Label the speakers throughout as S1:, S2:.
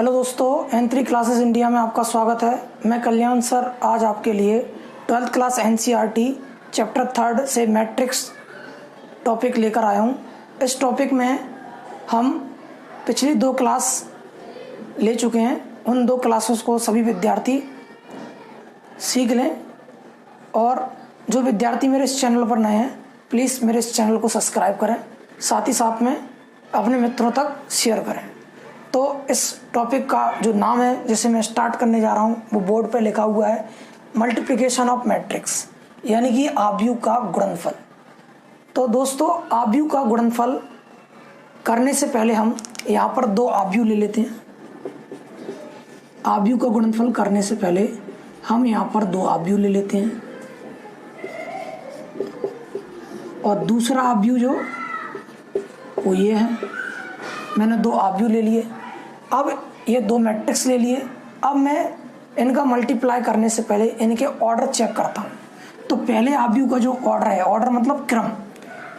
S1: Hello दोस्तों, N3 classes India में आपका स्वागत है। मैं कल्याण सर आज आपके लिए 12th क्लास NCERT चैप्टर 3 से मैट्रिक्स टॉपिक लेकर आया हूँ। इस टॉपिक में हम पिछली 2 क्लास ले चुके हैं। उन 2 क्लासेस को सभी विद्यार्थी सीख लें और जो विद्यार्थी मेरे इस चैनल पर नए हैं प्लीज़ मेरे इस चैनल को सब्सक्राइब करें, साथ ही साथ में अपने मित्रों तक शेयर करें। तो इस टॉपिक का जो नाम है जिसे मैं स्टार्ट करने जा रहा हूँ वो बोर्ड पे लिखा हुआ है मल्टीप्लिकेशन ऑफ मैट्रिक्स, यानी कि आव्यूह का गुणनफल। तो दोस्तों, आव्यूह का गुणनफल करने से पहले हम यहाँ पर 2 आव्यूह ले लेते हैं। आव्यूह का गुणनफल करने से पहले हम यहाँ पर 2 आव्यूह ले लेते हैं और दूसरा आव्यूह जो वो ये है। मैंने 2 आव्यूह ले लिए। अब ये 2 मैट्रिक्स ले लिए। अब मैं इनका मल्टीप्लाई करने से पहले इनके ऑर्डर चेक करता हूँ। तो पहले आव्यूह का जो ऑर्डर है, ऑर्डर मतलब क्रम,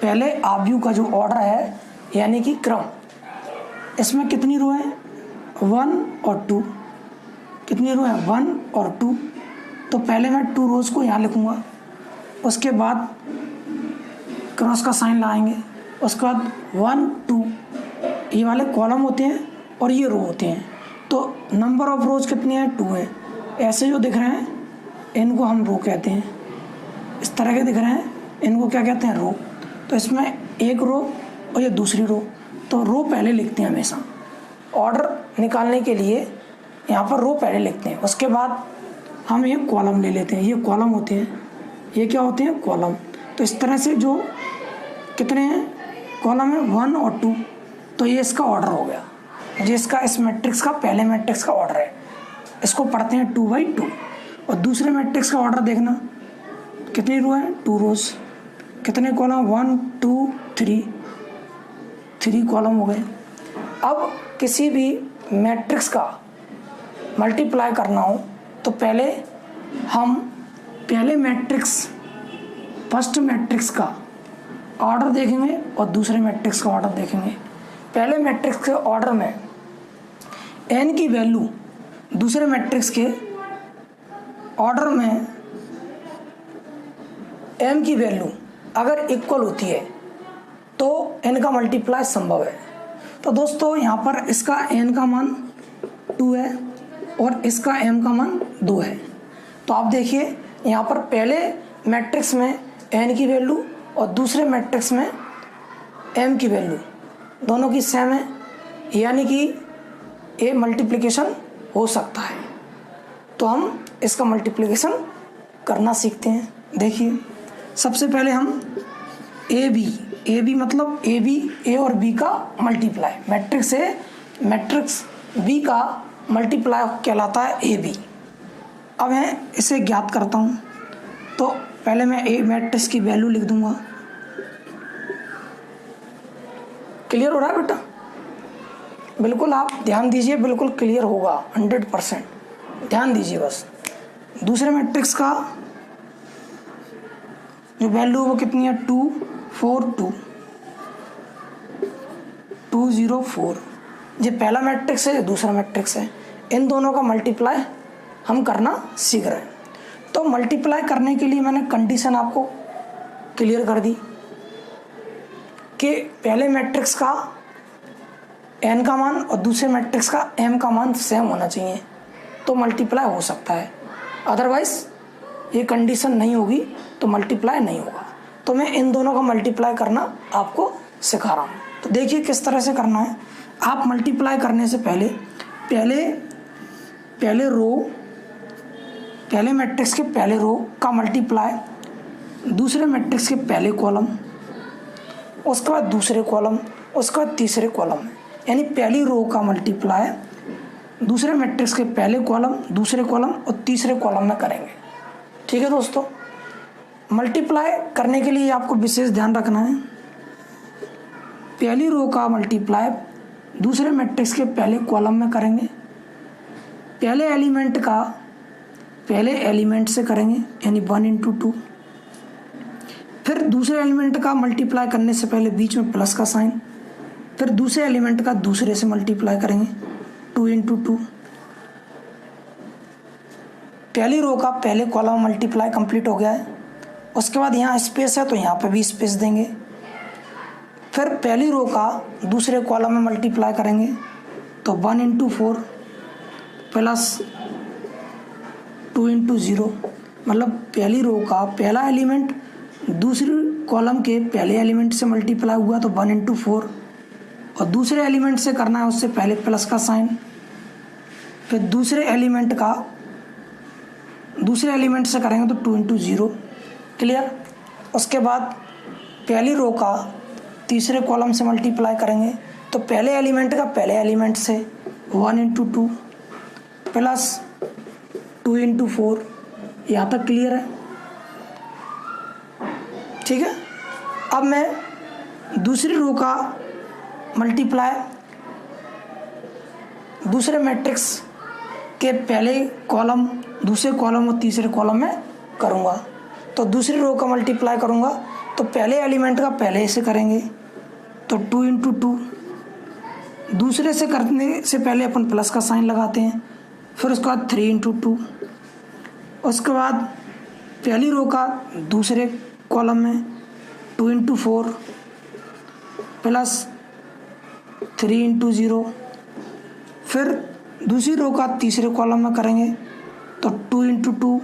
S1: पहले आव्यूह का जो ऑर्डर है यानी कि क्रम, इसमें कितनी रो है? 1 और 2। कितनी रो है? 1 और 2। तो पहले मैं 2 रोज को यहाँ लिखूँगा, उसके बाद क्रॉस का साइन लाएंगे, उसके बाद 1 2 ये वाले कॉलम होते हैं और ये रो होते हैं। तो नंबर ऑफ रोज कितनी है? 2 है। ऐसे जो दिख रहे हैं इनको हम रो कहते हैं, इस तरह के दिख रहे हैं इनको क्या कहते हैं? रो। तो इसमें एक रो और ये दूसरी रो, तो रो पहले लिखते हैं हमेशा। ऑर्डर निकालने के लिए यहाँ पर रो पहले लिखते हैं, उसके बाद हम ये कॉलम ले लेते हैं। ये कॉलम होते हैं, ये क्या होते हैं? कॉलम। तो इस तरह से जो कितने हैं कॉलम है? 1 और 2। तो ये इसका ऑर्डर हो गया, ये इसका इस मैट्रिक्स का पहले मैट्रिक्स का ऑर्डर है। इसको पढ़ते हैं 2/2। और दूसरे मैट्रिक्स का ऑर्डर देखना, कितनी रो है? 2 रोज। कितने कॉलम? 1 2 3 कॉलम हो गए। अब किसी भी मैट्रिक्स का मल्टीप्लाई करना हो तो पहले हम पहले मैट्रिक्स फर्स्ट मैट्रिक्स का ऑर्डर देखेंगे और दूसरे मैट्रिक्स का ऑर्डर देखेंगे। पहले मैट्रिक्स के ऑर्डर में n की वैल्यू दूसरे मैट्रिक्स के ऑर्डर में m की वैल्यू अगर इक्वल होती है तो n का मल्टीप्लाई संभव है। तो दोस्तों यहाँ पर इसका n का मान 2 है और इसका m का मान 2 है। तो आप देखिए यहाँ पर पहले मैट्रिक्स में n की वैल्यू और दूसरे मैट्रिक्स में m की वैल्यू दोनों की सेम है, यानी कि ये मल्टीप्लिकेशन हो सकता है। तो हम इसका मल्टीप्लिकेशन करना सीखते हैं। देखिए सबसे पहले हम ए मतलब ए और बी का multiply, matrix A matrix B का मल्टीप्लाई कहलाता है ए बी। अब मैं इसे ज्ञात करता हूँ। तो पहले मैं ए मैट्रिक्स की वैल्यू लिख दूंगा। क्लियर हो रहा है बेटा? बिल्कुल आप ध्यान दीजिए, बिल्कुल क्लियर होगा 100%। ध्यान दीजिए बस। दूसरे मैट्रिक्स का जो वैल्यू वो कितनी है? 2 4 2 2 0 4। ये पहला मैट्रिक्स है, ये दूसरा मैट्रिक्स है। इन दोनों का मल्टीप्लाई हम करना सीख रहे हैं। तो मल्टीप्लाई करने के लिए मैंने कंडीशन आपको क्लियर कर दी कि पहले मैट्रिक्स का n का मान और दूसरे मैट्रिक्स का m का मान सेम होना चाहिए तो मल्टीप्लाई हो सकता है, अदरवाइज ये कंडीशन नहीं होगी तो मल्टीप्लाई नहीं होगा। तो मैं इन दोनों का मल्टीप्लाई करना आपको सिखा रहा हूँ। तो देखिए किस तरह से करना है। आप मल्टीप्लाई करने से पहले पहले मैट्रिक्स के पहले रो का मल्टीप्लाई दूसरे मैट्रिक्स के पहले कॉलम, उसके बाद दूसरे कॉलम, उसके बाद तीसरे कॉलम, यानी पहली रो का मल्टीप्लाई दूसरे मैट्रिक्स के पहले कॉलम, दूसरे कॉलम और तीसरे कॉलम में करेंगे। ठीक है दोस्तों? मल्टीप्लाई करने के लिए आपको विशेष ध्यान रखना है। पहली रो का मल्टीप्लाई दूसरे मैट्रिक्स के पहले कॉलम में करेंगे, पहले एलिमेंट से करेंगे, यानी 1 × 2। फिर दूसरे एलिमेंट का मल्टीप्लाई करने से पहले बीच में प्लस का साइन, फिर दूसरे एलिमेंट का दूसरे से मल्टीप्लाई करेंगे, 2 इंटू 2, पहली रो का पहले कॉलम मल्टीप्लाई कंप्लीट हो गया है। उसके बाद यहाँ स्पेस है तो यहाँ पे भी स्पेस देंगे। फिर पहली रो का दूसरे कॉलम में मल्टीप्लाई करेंगे तो 1 इंटू 4 प्लस 2 इंटू 0, मतलब पहली रो का पहला एलिमेंट दूसरी कॉलम के पहले एलिमेंट से मल्टीप्लाई हुआ तो 1 इंटू 4, और दूसरे एलिमेंट से करना है उससे पहले प्लस का साइन, फिर दूसरे एलिमेंट से करेंगे तो 2 इंटू 0। क्लियर। उसके बाद पहली रो का तीसरे कॉलम से मल्टीप्लाई करेंगे तो पहले एलिमेंट का पहले एलिमेंट से 1 इंटू 2 प्लस 2 इंटू 4। यहाँ तक क्लियर है? ठीक है। अब मैं दूसरी रो का मल्टीप्लाई दूसरे मैट्रिक्स के पहले कॉलम, दूसरे कॉलम और तीसरे कॉलम में करूँगा। तो दूसरी रो का मल्टीप्लाई करूँगा तो पहले एलिमेंट का पहले से करेंगे तो 2 इंटू 2, दूसरे से करने से पहले अपन प्लस का साइन लगाते हैं, फिर उसके बाद 3 इंटू 2। उसके बाद पहली रो का दूसरे कॉलम में 2 इंटू 4 प्लस 3 इंटू 0, फिर दूसरी रो का तीसरे कॉलम में करेंगे तो 2 इंटू 2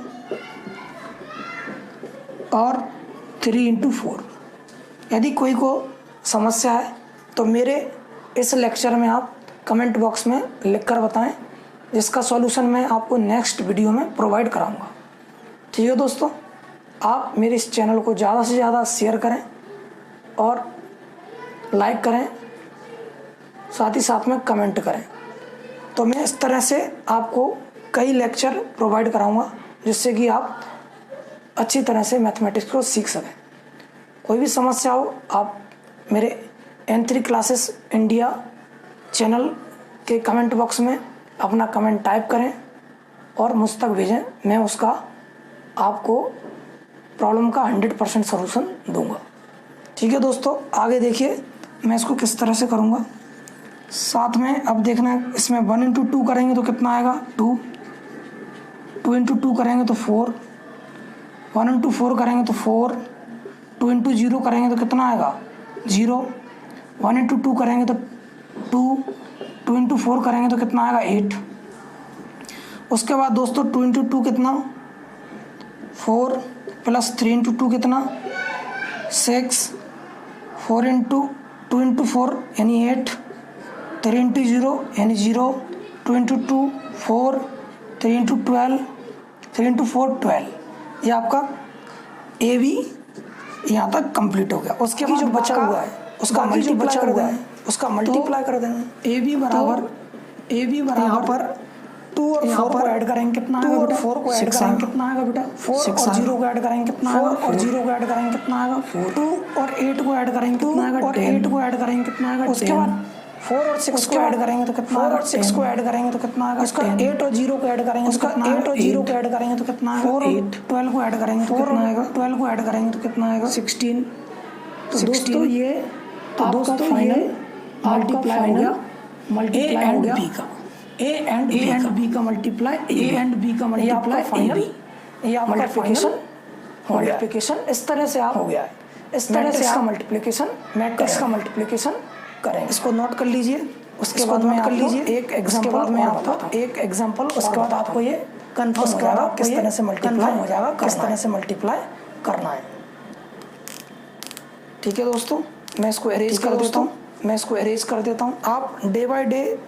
S1: और 3 इंटू 4। यदि कोई को समस्या है तो मेरे इस लेक्चर में आप कमेंट बॉक्स में लिखकर बताएं, जिसका सॉल्यूशन मैं आपको नेक्स्ट वीडियो में प्रोवाइड कराऊंगा। ठीक है दोस्तों, आप मेरे इस चैनल को ज़्यादा से ज़्यादा शेयर करें और लाइक करें, साथ ही साथ में कमेंट करें। तो मैं इस तरह से आपको कई लेक्चर प्रोवाइड कराऊंगा जिससे कि आप अच्छी तरह से मैथमेटिक्स को सीख सकें। कोई भी समस्या हो आप मेरे N3 क्लासेस इंडिया चैनल के कमेंट बॉक्स में अपना कमेंट टाइप करें और मुझ तक भेजें। मैं उसका आपको प्रॉब्लम का 100% सलूशन दूंगा। ठीक है दोस्तों, आगे देखिए मैं इसको किस तरह से करूंगा। साथ में अब देखना है, इसमें 1 इंटू 2 करेंगे तो कितना आएगा 2, 2 इंटू 2 करेंगे तो 4, 1 इंटू 4 करेंगे तो 4, 2 इंटू 0 करेंगे तो कितना आएगा 0, 1 इंटू 2 करेंगे तो 2, 2 इंटू 4 करेंगे तो कितना आएगा 8। उसके बाद दोस्तों 2 इंटू 2 कितना 4 प्लस 3 इंटू 2 कितना 6, 4 इंटू 2 इंटू 4 यानी 8, 3 इंटू 0 यानी 0, 2 इंटू 2 4, 3 इंटू 12, 3 इंटू 4 12। ये आपका ए बी यहाँ तक कंप्लीट हो गया। उसके बाद जो बचा हुआ है उसका मल्टीप्लाई कर देंगे, उसका मल्टीप्लाई कर देंगे। ए बी बराबर यहाँ पर 2 और 4 को ऐड करेंगे कितना आएगा बेटा 4 को ऐड करेंगे कितना आएगा बेटा 4 और 0 को ऐड करेंगे कितना आएगा 4 और 0 को ऐड करेंगे कितना आएगा 2 और 8 को ऐड करेंगे कितना आएगा और 8 को ऐड करेंगे कितना आएगा। उसके बाद 4 और 6 को ऐड करेंगे तो कितना आएगा 6 को ऐड करेंगे तो कितना आएगा उसका 8 और 0 को ऐड करेंगे उसका 8 और 0 को ऐड करेंगे तो कितना आएगा 4 और 12 को ऐड करेंगे तो कितना आएगा 12 को ऐड करेंगे तो कितना आएगा 16। तो दोस्तों ये दोस्तों फाइनल मल्टीप्लाई हो गया, मल्टीप्लाई हो गया ए एंड बी का मल्टीप्लाई फाइनल ये आपका मल्टीप्लिकेशन इस तरह से आप हो गया है। इस तरह से आप मल्टीप्लिकेशन मैट्रिक्स का मल्टीप्लिकेशन करें। इसको नोट कर लीजिए। उसके बाद में कर लीजिए एक एग्जांपल में आपको एक एग्जांपल, उसके बाद आपको ये कंफर्म हो जाएगा किस तरह से मल्टीप्लाई हो जाएगा, किस तरह से मल्टीप्लाई करना है। ठीक है दोस्तों, मैं इसको एरेज कर देता हूँ। आप डे बाय डे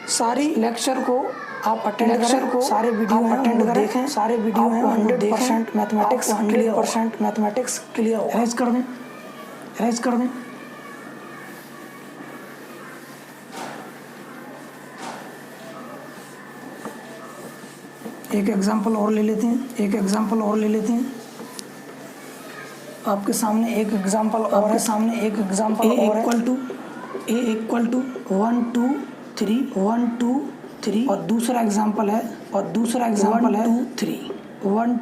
S1: सारी लेक्चर को आप अटेंड करें, सारे वीडियो अटेंड करें, देखें, सारे वीडियो हैं 100% मैथमेटिक्स 100% मैथमेटिक्स क्लियर हो। एरेज कर दें। एक एग्जांपल और ले लेते हैं। आपके सामने एक एग्जांपल और है, ए इक्वल टू 1 2 3 और दूसरा एग्जांपल है 1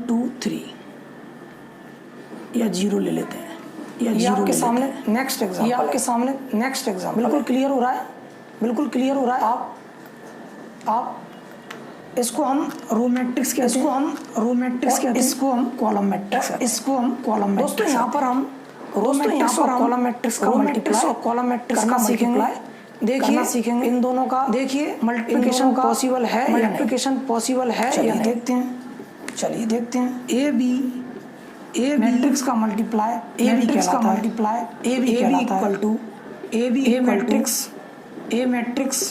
S1: 2 3 या 0 ले लेते हैं, या 0 आपके सामने नेक्स्ट एग्जांपल बिल्कुल क्लियर हो रहा है। बिल्कुल क्लियर हो रहा है। आप इसको हम रो मैट्रिक्स कहते हैं, इसको हम रो मैट्रिक्स कहते हैं, इसको हम कॉलम मैट्रिक्स, इसको हम कॉलम। दोस्तों यहाँ पर हम रो मैट्रिक्स और कॉलम मैट्रिक्स का मल्टीप्लाई और कॉलम मैट्रिक्स का सीखेंगे। देखिए सीखेंगे इन दोनों का, देखिए मल्टीप्लिकेशन पॉसिबल है, मल्टीप्लिकेशन पॉसिबल है या नहीं, देखते हैं। चलिए देखते हैं। ए मैट्रिक्स का मल्टीप्लाई, ए मैट्रिक्स का multiply, A B equal to A matrix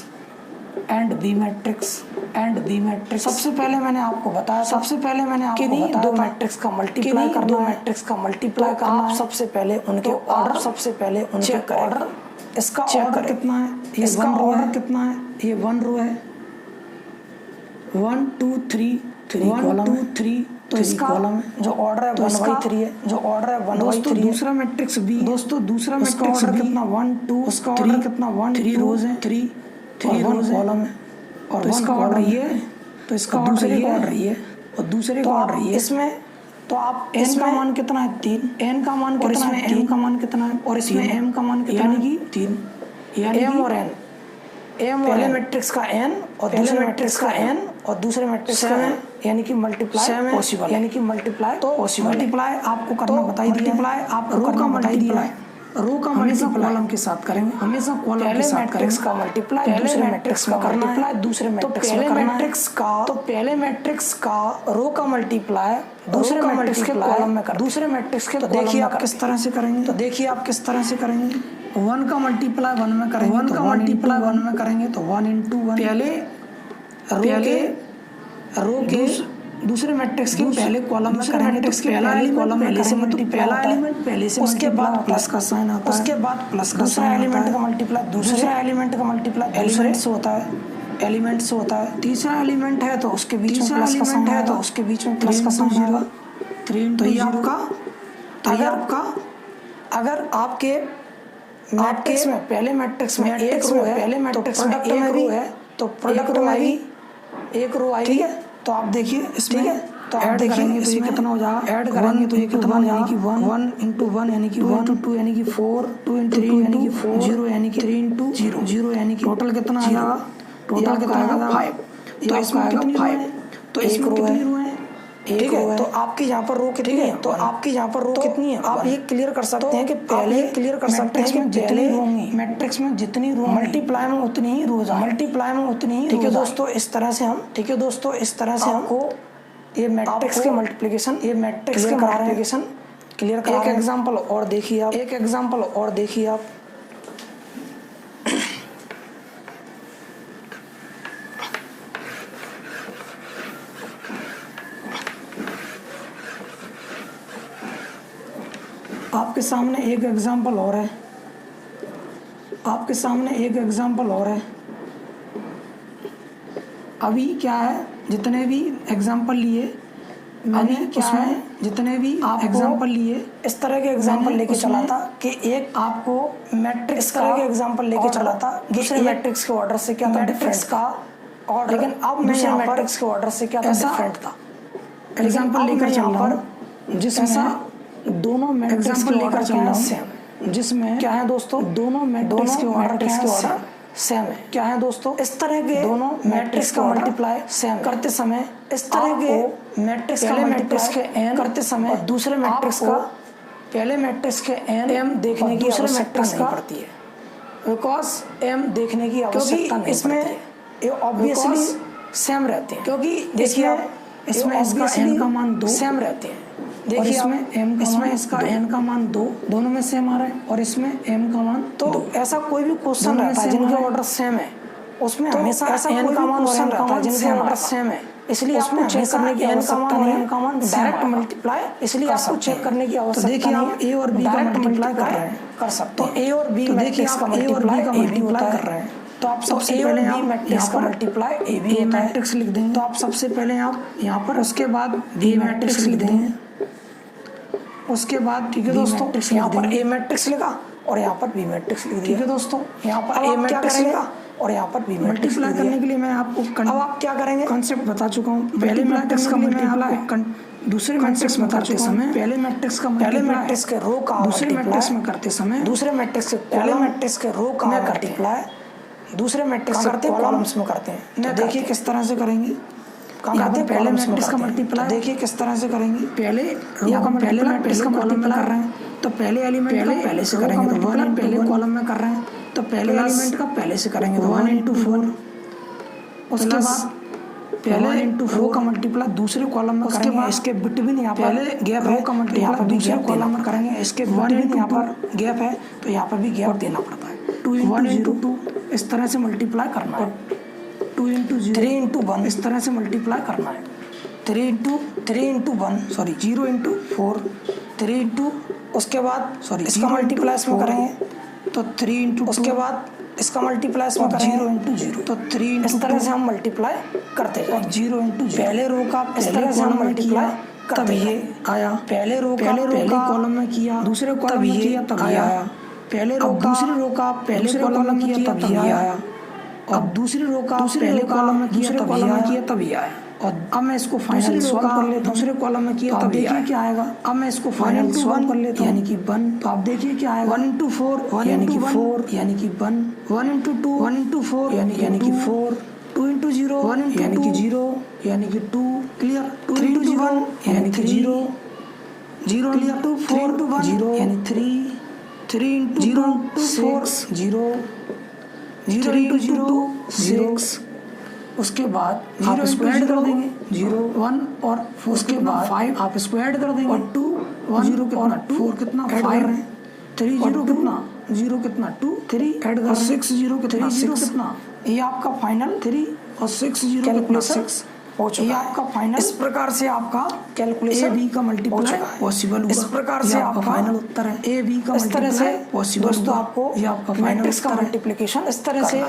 S1: and B matrix. सबसे पहले मैंने आपको बताया, दो मैट्रिक्स का मल्टीप्लाई करना, दो मैट्रिक्स का मल्टीप्लाई करना है। सबसे पहले उनके ऑर्डर, चेक ऑर्डर, इसका ऑर्डर कितना है, इसका ऑर्डर कितना है, ये 1 रो है, 1 2 3 तो इसका जो ऑर्डर है 1/3 है, जो ऑर्डर है 1/3। दूसरा मैट्रिक्स बी, दोस्तों दूसरा मैट्रिक्स ऑर्डर कितना 1 2, उसका ऑर्डर कितना 1 3 रोज है, 3 रोज कॉलम है, और इसका ऑर्डर ये है, तो इसका दूसरे का ऑर्डर ये और दूसरे का ऑर्डर ये। इसमें तो आप n का मान कितना है 3, n का मान कितना है, m का मान कितना है, और इसमें m का मान कितना है, यानी कि 3, यानी m और n, पहले मैट्रिक्स का n और दूसरे मैट्रिक्स का n और दूसरे मैट्रिक्स का n, यानी कि मल्टीप्लाई पॉसिबल, यानी कि मल्टीप्लाई तो पॉसिबल। मल्टीप्लाई आपको करना बताई दिया, मल्टीप्लाई आपको करना बताई दिया है। रो का मल्टीप्लाई कॉलम के साथ करेंगे, हमेशा कॉलम के साथ करेंगे। का मल्टीप्लाई दूसरे मैट्रिक्स का मल्टीप्लाई दूसरे मैट्रिक्स में करना है। तो पहले मैट्रिक्स का रो का मल्टीप्लाई दूसरे मैट्रिक्स के कॉलम में कर, दूसरे मैट्रिक्स के। तो देखिए आप किस तरह से करेंगे, 1 का मल्टीप्लाई 1 में करेंगे, 1 का मल्टीप्लाई 1 में करेंगे तो 1 × 1। पहले रो के दूसरे मैट्रिक्स के पहले कॉलम में करेंगे, तो पहला कॉलम पहले से पहला एलिमेंट पहले से, उसके बाद प्लस का साइन आता है, उसके बाद प्लस का दूसरा एलिमेंट का मल्टीप्लाई, दूसरा एलिमेंट का मल्टीप्लाई एलिमेंट से होता है, तीसरा एलिमेंट है तो उसके बीच में प्लस का साइन है, तो उसके बीच में प्लस का साइन आएगा 3। तो ये आपका अगर आपके मैट्रिक्स में पहले मैट्रिक्स में एक रो है, पहले मैट्रिक्स में एक रो है, तो प्रोडक्ट में भी एक रो आएगी, ठीक है। तो आप देखिए इसमें, तो आप देखिए तो ये कितना हो जाएगा, ऐड करेंगे तो ये कितना हो जाएगा, 1 × 1 यानी कि 1 × 2 यानी कि 4, 2 × 3 यानी कि 4, 0 यानी कि 3 × 0 यानी कि टोटल कितना आ जाएगा, टोटल कितना आएगा 5। तो इसमें कितनी रो है, तो इसमें कितनी रो है, ठीक है। तो आपकी यहाँ पर रो कितनी है, तो आपकी यहाँ पर रो कितनी है, आप ये क्लियर कर सकते हैं कि पहले क्लियर कर सकते हैं कि जितनी होंगी मैट्रिक्स में, जितनी रो मल्टीप्लाई में उतनी ही रोज, मल्टीप्लाई में उतनी ही, ठीक है दोस्तों। इस तरह से हमको ये मैट्रिक्स के मल्टीप्लिकेशन, क्लियर करा। एक एग्जांपल और देखिए आप, आपके सामने एक एग्जांपल और है, अभी क्या है, जितने भी एग्जांपल लिए मैंने, उसमें जितने भी आप एग्जांपल लिए, इस तरह के एग्जांपल लेके चला था कि एक आपको मैट्रिक्स का एग्जांपल लेके चला था, दूसरे मैट्रिक्स के ऑर्डर से क्या था, डिफरेंस का ऑर्डर, लेकिन अब मैं यहाँ मैट्रिक्स के ऑर्डर से क्या था, डिफरेंट था। एग्जांपल लेकर चल रहा हूँ जिसमें दोनों मैट्रिक्स के लेकर चल रहा हूँ, जिसमें क्या है दोस्तों, दोनों मैट्रिक्स के ऑर्डर सेम है। क्या है दोस्तों, इस तरह के दोनों मैट्रिक्स का मल्टीप्लाई सेम करते समय, इस तरह के मैट्रिक्स का मल्टीप्लाई के n करते समय दूसरे मैट्रिक्स का पहले मैट्रिक्स के m देखने की दूसरे मैट्रिक्स का पड़ती है, बिकॉज m देखने की आवश्यकता नहीं, इसमें ये ऑब्वियसली सेम रहते हैं, क्योंकि देखिए इसमें इसका n का मान 2 सेम रहते हैं, देखिए इसमें इसका n का मान 2 दोनों में सेम आ रहा है, और इसमें m का मान, तो ऐसा कोई भी क्वेश्चन रहता है जिनके ऑर्डर सेम है, उसमें हमेशा ऐसा n का मान रहता है जिनके ऑर्डर सेम है, इसलिए आपको चेक करने की आवश्यकता नहीं है, का मान डायरेक्ट मल्टीप्लाई, इसलिए आपको चेक करने की आवश्यकता नहीं है। देखिए आप a और b का मल्टीप्लाई कर रहे हैं, कर सकते हैं, तो a और b मैट्रिक्स का मल्टीप्लाई कर रहे हैं, तो आप सबसे पहले आप मैट्रिक्स का मल्टीप्लाई a मैट्रिक्स लिख देंगे, तो आप सबसे पहले आप यहाँ पर, उसके बाद b मैट्रिक्स लिख देंगे, उसके बाद, ठीक है दोस्तों, यहाँ पर a मैट्रिक्स लिखा और यहाँ पर b मैट्रिक्स लिख दिया, ठीक है दोस्तों। यहाँ पर a मैट्रिक्स लिखा और यहाँ पर b मैट्रिक्स मल्टीप्लाई करने के लिए मैं आपको, अब आप क्या करेंगे, कॉन्सेप्ट बता चुका हूँ। पहले मैट्रिक्स का मल्टीप्लाई दूसरे मैट्रिक्स में करते समय, पहले मैट्रिक्स के रो का दूसरे मैट्रिक्स में करते समय, दूसरे मैट्रिक्स के पहले मैट्रिक्स के रो का मल्टीप्लाई दूसरे मैट्रिक्स करते हैं कॉलम्स में करते हैं। तो देखिए किस तरह से करेंगे। यहाँ पे पहले मैट्रिक्स का मल्टीप्लाई, देखिए किस तरह से करेंगे। पहले रो का पहले मैट्रिक्स का मल्टीप्लाई कर रहे हैं तो पहले एलिमेंट का पहले से करेंगे तो 1 पहले कॉलम में कर रहे हैं तो पहले एलिमेंट का पहले से करेंगे तो 1 × 4। उसके बाद पहले रो का मल्टीप्लाई दूसरे कॉलम में करेंगे, इसके बिट भी नहीं यहाँ पर गैप रो का मल्टीप्लाई दूसरे कॉलम में करेंगे, इसके बिट भी नहीं यहाँ पर गैप है तो यहाँ पर भी गैप देना पड़ता है। 2 × 2 इस तरह से मल्टीप्लाई करना है। 2 × 0 3 × 1 इस तरह से मल्टीप्लाई करना है। 3 × 1 सॉरी 0 × 4 3 × उसके बाद सॉरी इसका मल्टीप्लाई इसमें करेंगे तो 3 × उसके बाद इसका मल्टीप्लाई इसमें करेंगे 0 × 0 तो 3 इस तरह से हम मल्टीप्लाई करते हैं। 0 × 0 पहले रो का इस तरह से हम मल्टीप्लाई तब ये आया। पहले रो का पहले कॉलम में किया, दूसरे कॉलम में किया तब ये आया। पहले रो का दूसरे रो का पहले कॉलम में किया तब ये आया। अब दूसरी रो का पहले कॉलम में किया तब ये आया। और अब मैं इसको फाइनल सॉल्व कर लेता हूं। दूसरे कॉलम में किया तब देखिए क्या आएगा। अब मैं इसको फाइनल सॉल्व कर लेता हूं यानी कि 1। तो आप देखिए क्या आएगा 1 × 4 यानी कि 4 यानी कि 1 1 × 2 1 × 4 यानी कि 4 2 × 0 1 × यानी कि 0 यानी कि 2 क्लियर 3 × 1 यानी कि 0 0 क्लियर 4 × 1 0 यानी 3 3 × 0 6 0 0 × 0 6। उसके बाद आप स्क्वायर कर देंगे 0 1 और उसके बाद 5 आप स्क्वायर कर देंगे और 2 1 0 कितना 4 कितना 5 कर रहे हैं 3 0 कितना 0 कितना 2 3 ऐड कर 6 0 कितना 6 कितना ये आपका फाइनल 3 और 6 0 कितना 6 हो चुका है। ये आपका फाइनल इस प्रकार से आपका कैलकुलेशन ए बी का मल्टीप्लाई पॉसिबल हुआ। इस प्रकार से आपका फाइनल उत्तर है ए बी का मल्टीप्लाई पॉसिबल। दोस्तों आपको ये आपका मैट्रिक्स का मल्टीप्लिकेशन इस तरह से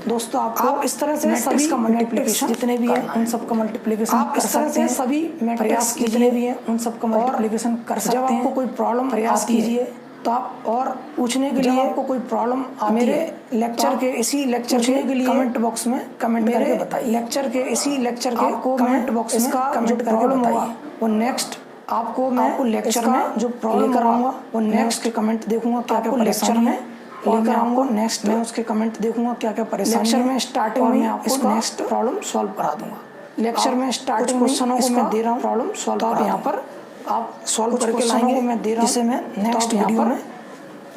S1: दोस्तों आपको इस तरह से सभी का मल्टीप्लिकेशन जितने भी है उन सब का मल्टीप्लिकेशन आप इस तरह से सभी प्रयास जितने भी है उन सब का मल्टीप्लिकेशन कर सकते हैं। जब आपको कोई प्रॉब्लम प्रयास कीजिए तो आप और पूछने के लिए आपको कोई प्रॉब्लम मेरे लेक्चर के इसी लेक्चर के लिए कमेंट बॉक्स में कमेंट करके बताइए। लेक्चर के इसी लेक्चर के कमेंट बॉक्स में कमेंट करके बताइए। वो नेक्स्ट आपको मैं लेक्चर में जो प्रॉब्लम कराऊंगा वो नेक्स्ट के कमेंट देखूंगा क्या क्या लेक्चर में लेकर आऊंगा। नेक्स्ट में उसके कमेंट देखूंगा क्या क्या परेशानी। लेक्चर में स्टार्टिंग में आपको नेक्स्ट प्रॉब्लम सॉल्व करा दूंगा। लेक्चर में स्टार्टिंग क्वेश्चनों को मैं दे रहा हूँ प्रॉब्लम सॉल्व। तो आप यहाँ पर आप सॉल्व करके लाएंगे मैं दे रहा हूँ जिसे मैं नेक्स्ट वीडियो में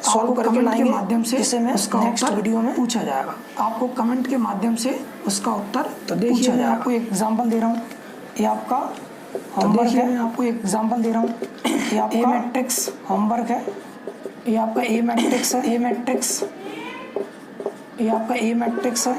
S1: सॉल्व करके लाएंगे माध्यम से जिसे मैं नेक्स्ट वीडियो में पूछा जाएगा। आपको कमेंट के माध्यम से उसका उत्तर तो देखिए मैं आपको एक एग्जांपल दे रहा हूँ। ये आपका होमवर्क है। मैं आपको एक एग्जांपल दे रहा हूँ। ये आपका ए मैट्रिक्स होमवर्क है। ये आपका ए मैट्रिक्स है। ए मैट्रिक्स ये आपका ए मैट्रिक्स है।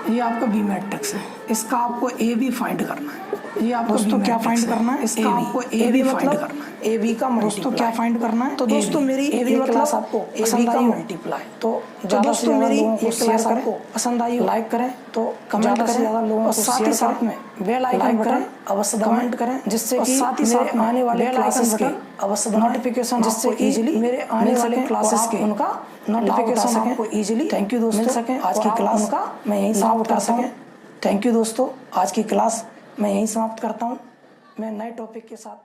S1: ये आपका बी मैट्रिक्स है। इसका आपको ए बी फाइंड करना है। ये आपको दोस्तों क्या फाइंड करना है इसका आपको ए बी फाइंड करना है। ए बी का दोस्तों क्या फाइंड करना है। तो दोस्तों मेरी ए बी मतलब आपको पसंद आई मल्टीप्लाई तो ज़्यादा से ज़्यादा लोगों को शेयर करें, पसंद आई लाइक करें तो कमेंट करें, ज़्यादा लोगों को साथ ही साथ में बेल आइकन बटन अवश्य कमेंट करें जिससे कि साथ ही साथ आने वाले क्लासेस के अवश्य नोटिफिकेशन जिससे इजीली मेरे आने वाले क्लासेस के उनका नोटिफिकेशन आपको इजीली थैंक यू दोस्तों मिल सके। आज की क्लास का मैं यहीं समाप्त कर सकें। थैंक यू दोस्तों आज की क्लास मैं यहीं समाप्त करता हूँ। मैं नए टॉपिक के साथ